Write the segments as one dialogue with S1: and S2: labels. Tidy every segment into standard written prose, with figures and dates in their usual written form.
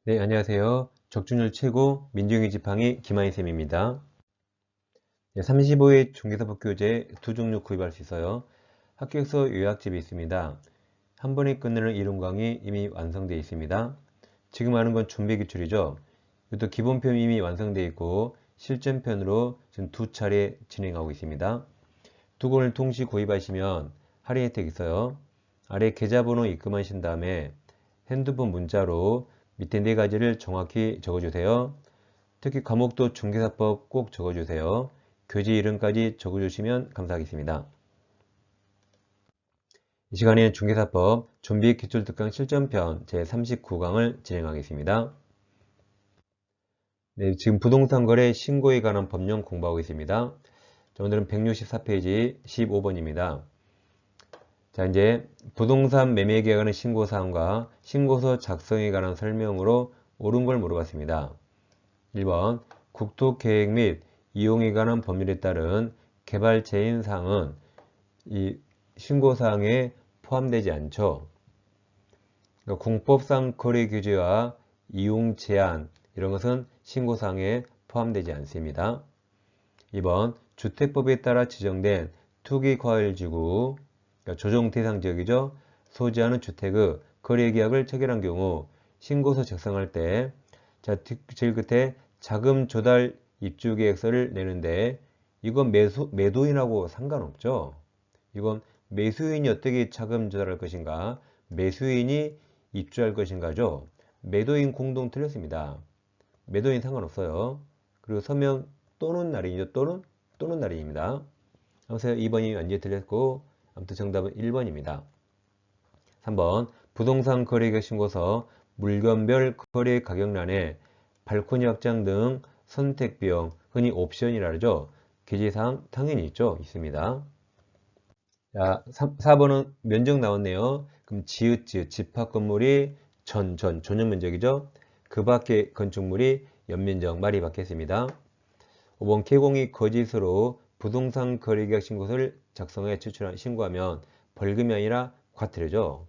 S1: 네, 안녕하세요. 적중률 최고 민중이 지팡이 김하인쌤입니다. 네, 35회 중개사법교재 두 종류 구입할 수 있어요. 합격서 요약집이 있습니다. 한 번에 끝내는 이론 강의 이미 완성되어 있습니다. 지금 하는 건 준비 기출이죠. 이것도 기본편 이미 완성되어 있고 실전편으로 지금 두 차례 진행하고 있습니다. 두 권을 동시 구입하시면 할인 혜택 있어요. 아래 계좌번호 입금하신 다음에 핸드폰 문자로 밑에 네 가지를 정확히 적어주세요. 특히 과목도 중개사법 꼭 적어주세요. 교재 이름까지 적어주시면 감사하겠습니다. 이 시간에는 중개사법 준비 기출특강 실전편 제39강을 진행하겠습니다. 네, 지금 부동산 거래 신고에 관한 법령 공부하고 있습니다. 자, 오늘은 164페이지 15번입니다. 자, 이제 부동산 매매 계약하는 신고사항과 신고서 작성에 관한 설명으로 옳은 걸 물어봤습니다. 1번 국토계획 및 이용에 관한 법률에 따른 개발 제한 사항은 이 신고사항에 포함되지 않죠. 그러니까 공법상 거래 규제와 이용 제한 이런 것은 신고사항에 포함되지 않습니다. 2번 주택법에 따라 지정된 투기과열지구 그러니까 조정 대상 지역이죠. 소지하는 주택의 거래계약을 체결한 경우 신고서 작성할 때 자, 제일 끝에 자금 조달 입주 계획서를 내는데 이건 매도인하고 상관없죠. 이건 매수인이 어떻게 자금 조달할 것인가, 매수인이 입주할 것인가죠. 매도인 공동 틀렸습니다. 매도인 상관없어요. 그리고 서명 또는 날인이죠. 또는 날인입니다. 아무튼 2번이 완전히 틀렸고 아무튼 정답은 1번입니다. 3번 부동산 거래계약 신고서 물건별 거래 가격란에 발코니 확장 등 선택 비용, 흔히 옵션이라 그러죠. 기재사항 당연히 있습니다. 자, 4번은 면적 나왔네요. 그럼 집합 건물이 전용 면적이죠. 그 밖에 건축물이 연면적 말이 바뀌었습니다. 5번 개공이 거짓으로 부동산 거래계약 신고서를 작성해 신고하면 벌금이 아니라 과태료죠.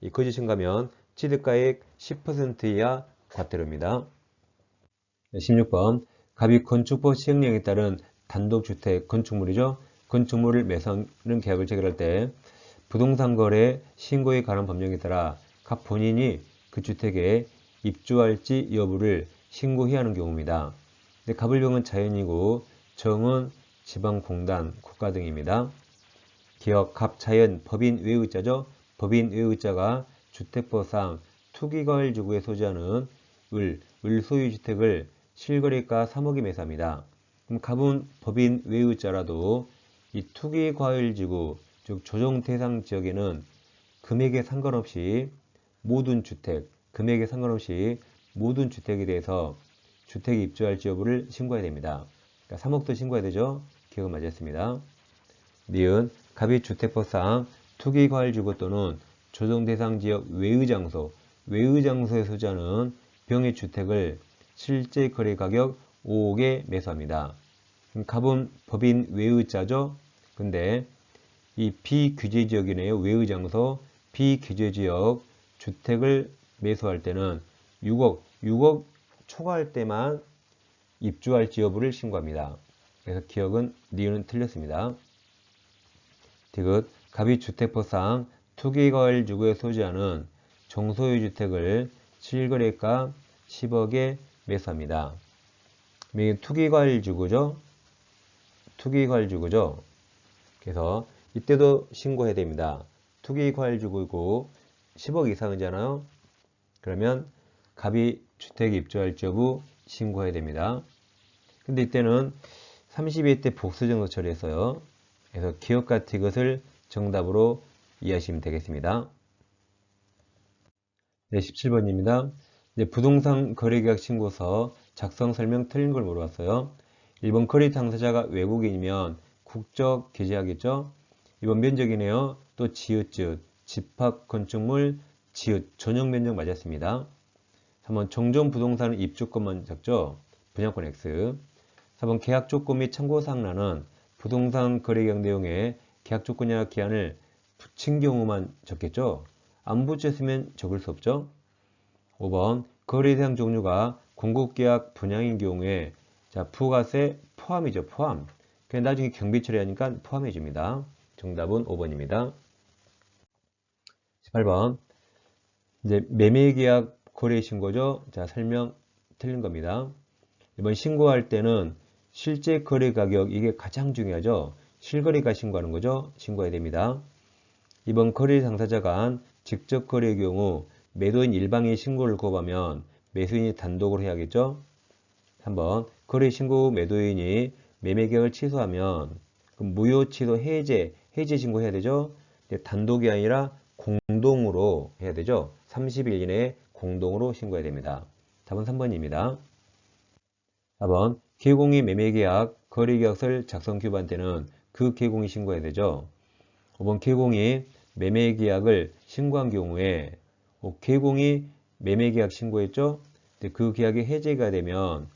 S1: 이 거짓 신고하면 취득가액 10% 이하 과태료입니다. 16번 갑이 건축법 시행령에 따른 단독주택 건축물이죠. 건축물을 매수하는 계약을 체결할 때 부동산 거래 신고에 관한 법령에 따라 각 본인이 그 주택에 입주할지 여부를 신고해야 하는 경우입니다. 갑을병은 자연이고 정은 지방공단, 국가 등입니다. 기업, 갑, 자연, 법인 외의자죠. 법인 외의자가 주택법상 투기과열지구에 소지하는 을 소유주택을 실거래가 3억에 매수합니다. 그럼 갑은 법인 외의자라도 이 투기과열지구, 즉 조정 대상 지역에는 금액에 상관없이 금액에 상관없이 모든 주택에 대해서 주택에 입주할지 여부를 신고해야 됩니다. 그러니까 3억도 신고해야 되죠. 기억은 맞았습니다. 니은 갑이 주택법상 투기과열지구 또는 조정대상 지역 외의장소에 소지하는 병의 주택을 실제 거래 가격 5억에 매수합니다. 갑은 법인 외의자죠. 근데 이 비규제지역이네요. 외의장소, 비규제지역 주택을 매수할 때는 6억 초과할 때만 입주할지 여부를 신고합니다. 그래서 기억은 니은은 틀렸습니다. 디귿 갑이 주택법상 투기과열지구에 소지하는 정소유주택을 실거래가 10억에 매수합니다. 이게 투기과열지구죠. 그래서 이때도 신고해야 됩니다. 투기과열지구이고 10억 이상이잖아요. 그러면 갑이 주택에 입주할지 여부 신고해야 됩니다. 근데 이때는 32회 때 복수정도 처리했어요. 그래서 기억과 디귿을 정답으로 이해하시면 되겠습니다. 네, 17번입니다. 부동산 거래계약 신고서 작성 설명 틀린 걸 물어봤어요. 1번 거래 당사자가 외국인이면 국적 기재하겠죠. 2번 면적이네요. 또 집합 건축물 전용 면적 맞았습니다. 3번 정전 부동산은 입주권만 적죠. 분양권 X. 4번 계약 조건 및 참고사항란은 부동산 거래계약 내용에 계약 조건이나 기한을 붙인 경우만 적겠죠. 안 붙였으면 적을 수 없죠. 5번 거래 대상 종류가 공급계약 분양인 경우에 자 부가세 포함이죠. 포함. 그냥 나중에 경비 처리하니까 포함해 줍니다. 정답은 5번입니다. 18번 이제 매매계약 거래신고죠. 자 설명 틀린 겁니다. 이번 신고할 때는 실제 거래 가격 이게 가장 중요하죠. 실거래가 신고하는 거죠. 신고해야 됩니다. 이번 거래 당사자 간 직접 거래의 경우 매도인 일방이 신고를 거부하면 매수인이 단독으로 해야겠죠. 3번 거래 신고 후 매도인이 매매계약을 취소하면 그럼 무효 취소 해제 신고해야 되죠. 단독이 아니라 공동으로 해야 되죠. 30일 이내에 공동으로 신고해야 됩니다. 답은 3번입니다. 4번 개공이 매매계약 거래계약서를 작성 교부한 때는 그 개공이 신고해야 되죠. 5번 개공이 매매계약을 신고한 경우에 개공이 매매계약 신고했죠. 그 계약이 해제가 되면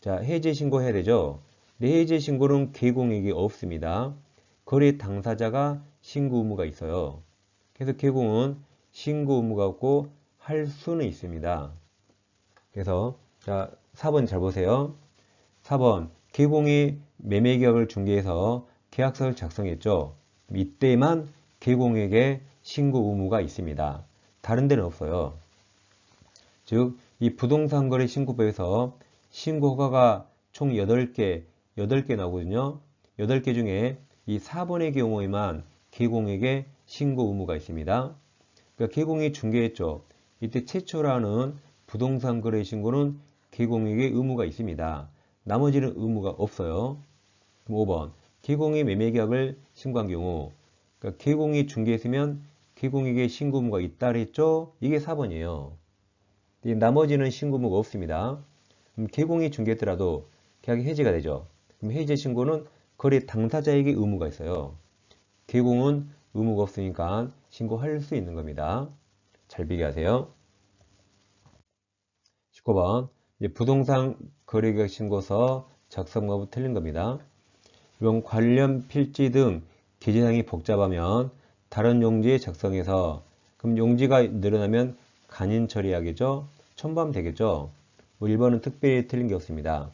S1: 자 해제 신고해야 되죠. 해제 신고는 개공에게 없습니다. 거래 당사자가 신고 의무가 있어요. 그래서 개공은 신고 의무가 없고 할 수는 있습니다. 그래서 자 4번 잘 보세요. 4번 개공이 매매계약을 중개해서 계약서를 작성했죠. 이때만 개공에게 신고 의무가 있습니다. 다른 데는 없어요. 즉, 이 부동산거래 신고법에서 신고 허가가 총 8개 나오거든요. 8개 중에 이 4번의 경우에만 개공에게 신고 의무가 있습니다. 그러니까 개공이 중개했죠. 이때 최초라는 부동산거래 신고는 개공에게 의무가 있습니다. 나머지는 의무가 없어요. 그럼 5번 개공이 매매계약을 신고한 경우 그러니까 개공이 중개했으면 개공에게 신고 의무가 있다 그랬죠. 이게 4번이에요. 나머지는 신고 의무가 없습니다. 그럼 개공이 중개했더라도 계약이 해지가 되죠. 그럼 해지 신고는 거래 당사자에게 의무가 있어요. 개공은 의무가 없으니까 신고할 수 있는 겁니다. 잘 비교하세요. 19번 부동산 거래계약 신고서 작성 거부 틀린 겁니다. 이번 관련 필지 등 기재사항이 복잡하면 다른 용지에 작성해서 그럼 용지가 늘어나면 간인 처리하겠죠? 첨부하면 되겠죠? 1번은 특별히 틀린 게 없습니다.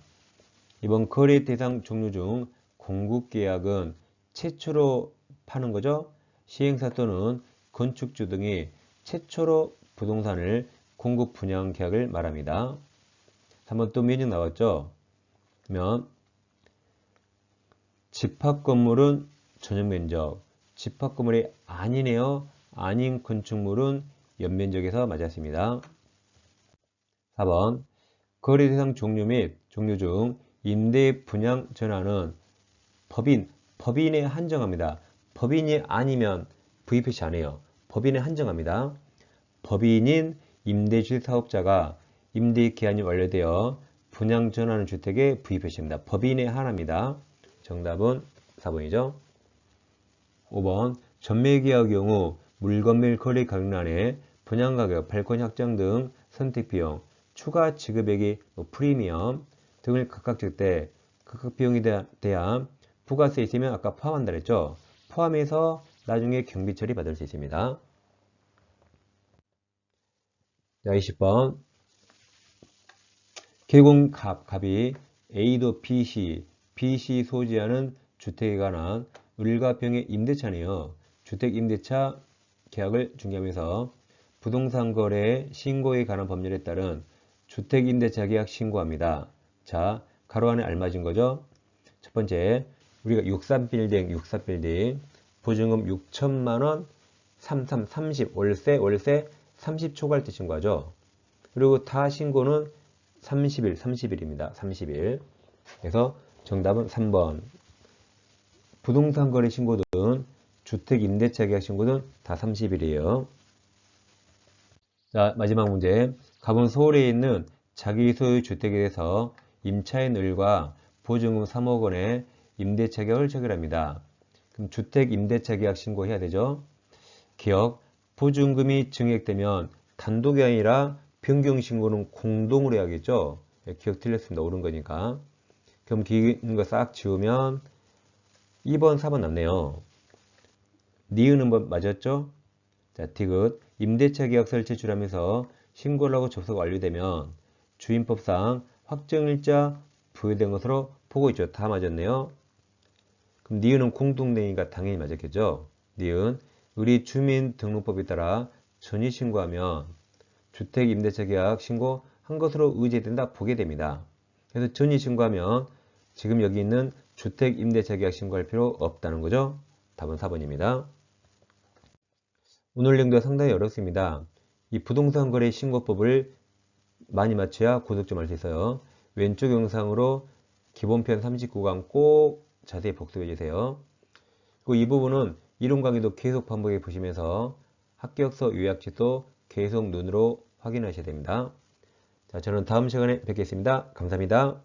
S1: 이번 거래 대상 종류 중 공급계약은 최초로 파는 거죠? 시행사 또는 건축주 등이 최초로 부동산을 공급 분양 계약을 말합니다. 3번 또 면적 나왔죠? 그러면 집합건물은 전용면적, 집합건물이 아니네요. 아닌 건축물은 연면적에서 맞았습니다. 4번 거래대상 종류 및 종류 중 임대 분양 전환은 법인에 한정합니다. 법인이 아니면 V 표시 안 해요. 법인에 한정합니다. 법인인 임대주택 사업자가 임대 기한이 완료되어 분양 전환하는 주택의 V 표시입니다. 법인에 한합니다. 정답은 4번이죠. 5번 전매계약 경우 물건 및 거래 가격란에 분양가격, 발권 확정 등 선택비용, 추가 지급액이 프리미엄 등을 각각 줄 때 각각 비용에 대한 부가세 있으면 아까 포함한다 그랬죠. 포함해서 나중에 경비 처리 받을 수 있습니다. 자, 20번 개공갑이 A도 BC 소지하는 주택에 관한 을과 병의 임대차네요. 주택 임대차 계약을 중개하면서 부동산 거래 신고에 관한 법률에 따른 주택 임대차 계약 신고합니다. 자, 가로 안에 알맞은 거죠. 첫 번째, 우리가 64빌딩 보증금 6천만원 30 월세 30 초과할 때 신고하죠. 그리고 다 신고는 30일입니다. 30일. 그래서 정답은 3번. 부동산 거래 신고든 주택 임대차 계약 신고든 다 30일이에요. 자, 마지막 문제. 갑은 서울에 있는 자기 소유 주택에 대해서 임차인 을과 보증금 3억 원의 임대차 계약을 체결합니다. 그럼 주택 임대차 계약 신고해야 되죠. 기억, 보증금이 증액되면 단독이 아니라 변경 신고는 공동으로 해야겠죠. 기억 틀렸습니다. 옳은 거니까. 그럼 기는 거 싹 지우면 2번, 4번 남네요. 니은은 뭐 맞았죠? 자, 디귿. 임대차 계약서를 제출하면서 신고를 하고 접수가 완료되면 주임법상 확정일자 부여된 것으로 보고 있죠. 다 맞았네요. 그럼 니은은 공동대행이니까 당연히 맞았겠죠. 니은 우리 주민등록법에 따라 전입신고하면 주택임대차계약 신고한 것으로 의제된다 보게 됩니다. 그래서 전입신고하면 지금 여기 있는 주택임대차계약 신고할 필요 없다는 거죠. 답은 4번입니다. 오늘 내용도 상당히 어렵습니다. 이 부동산 거래 신고법을 많이 맞춰야 고득점 할 수 있어요. 왼쪽 영상으로 기본편 39강 꼭 자세히 복습해 주세요. 그리고 이 부분은 이론 강의도 계속 반복해 보시면서 합격서 요약집도 계속 눈으로 확인하셔야 됩니다. 자, 저는 다음 시간에 뵙겠습니다. 감사합니다.